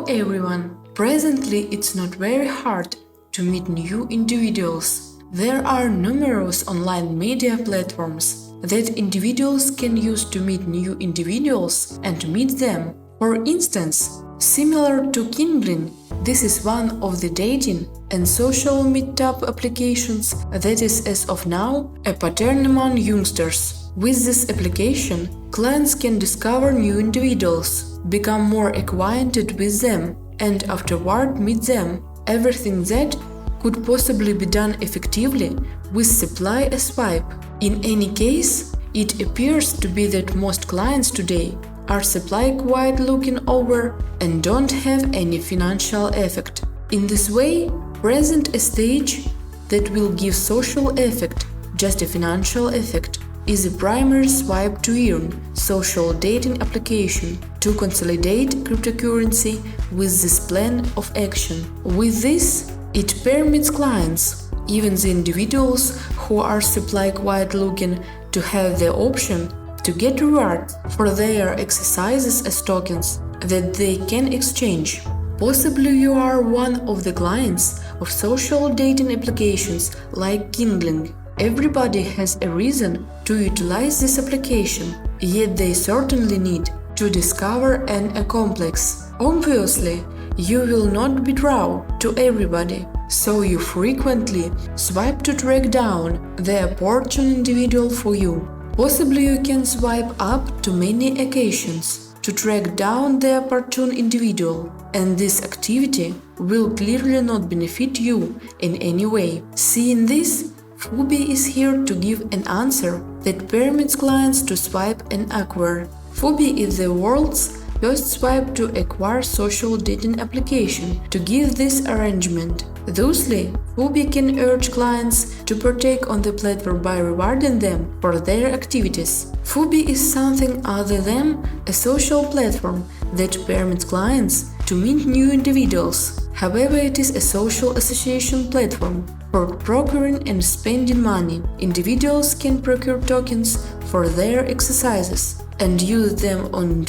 everyone! Presently, it's not very hard to meet new individuals. There are numerous online media platforms that individuals can use to meet new individuals and to meet them. For instance, similar to Kindling, this is one of the dating and social meetup applications that is as of now a pattern among youngsters. With this application, clients can discover new individuals, become more acquainted with them, and afterward meet them. Everything that could possibly be done effectively with supply a swipe. In any case, it appears to be that most clients today are supply quiet looking over and don't have any financial effect. In this way, present a stage that will give social effect, just a financial effect, is a primary swipe to earn social dating application to consolidate cryptocurrency with this plan of action. With this, it permits clients, even the individuals who are supply quiet looking, to have the option to get reward for their exercises as tokens that they can exchange. Possibly you are one of the clients of social dating applications like Kindling. Everybody has a reason to utilize this application, yet they certainly need to discover an accomplice. Obviously, you will not be drawn to everybody, so you frequently swipe to track down the opportune individual for you. Possibly you can swipe up to many occasions to track down the opportune individual, and this activity will clearly not benefit you in any way. Seeing this, Fubi is here to give an answer that permits clients to swipe and acquire. Fubi is the world's first swipe to acquire social dating application to give this arrangement. Thusly, Fubi can urge clients to partake on the platform by rewarding them for their activities. Fubi is something other than a social platform that permits clients to meet new individuals. However, it is a social association platform for procuring and spending money. Individuals can procure tokens for their exercises and use them on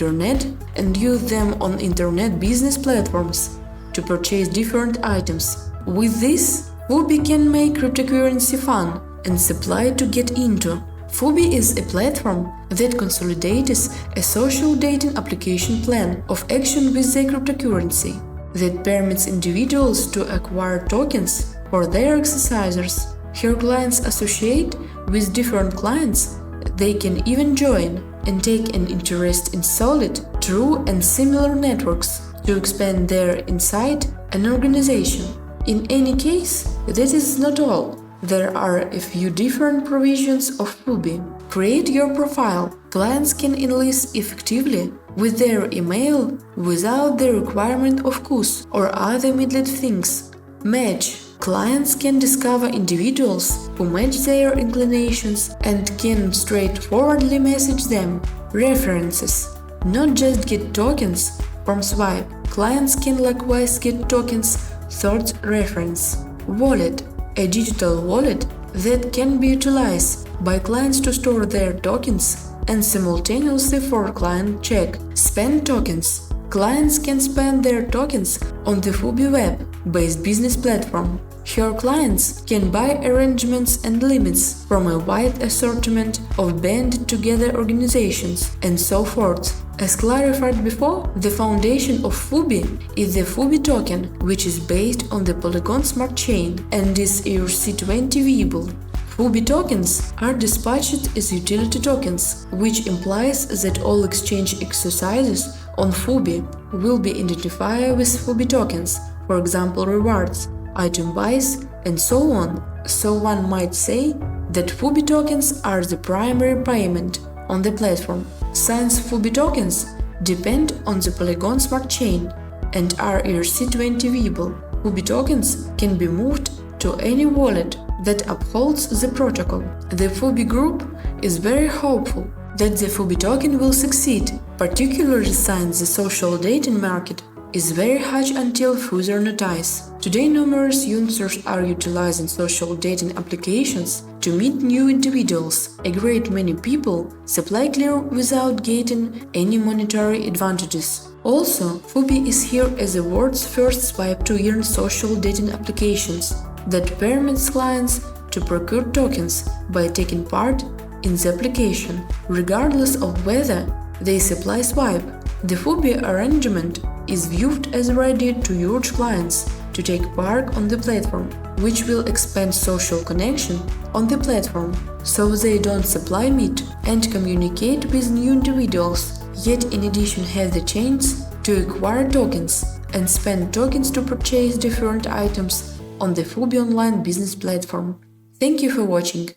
internet business platforms to purchase different items. With this, Fubi can make cryptocurrency fun and supply to get into. Fubi is a platform that consolidates a social dating application plan of action with the cryptocurrency that permits individuals to acquire tokens for their exercisers. Here clients associate with different clients. They can even join and take an interest in solid, true and similar networks to expand their insight and organization. In any case, that is not all. There are a few different provisions of Fubi. Create your profile. Clients can enlist effectively with their email without the requirement of cookies or other middle things. Match. Clients can discover individuals who match their inclinations and can straightforwardly message them. References. Not just get tokens from swipe. Clients can likewise get tokens third reference. Wallet. A digital wallet that can be utilized by clients to store their tokens and simultaneously for client check. Spend tokens. Clients can spend their tokens on the Fubi web-based business platform. Here clients can buy arrangements and limits from a wide assortment of banded-together organizations and so forth. As clarified before, the foundation of Fubi is the Fubi token, which is based on the Polygon Smart Chain and is ERC20 viable. Fubi tokens are dispatched as utility tokens, which implies that all exchange exercises on Fubi will be identified with Fubi tokens, for example rewards, item buys, and so on. So one might say that Fubi tokens are the primary payment on the platform. Since Fubi tokens depend on the Polygon Smart Chain and are ERC20 viable, Fubi tokens can be moved to any wallet that upholds the protocol. The Fubi group is very hopeful that the Fubi token will succeed, particularly since the social dating market is very hot until further notice. Today numerous users are utilizing social dating applications to meet new individuals. A great many people supply clear without getting any monetary advantages. Also, Fubi is here as the world's first swipe to earn social dating applications that permits clients to procure tokens by taking part in the application, regardless of whether they supply swipe. The Fubi arrangement is viewed as ready to urge clients to take part on the platform, which will expand social connection on the platform, so they don't supply meet and communicate with new individuals, yet in addition have the chance to acquire tokens and spend tokens to purchase different items on the Fubi online business platform. Thank you for watching.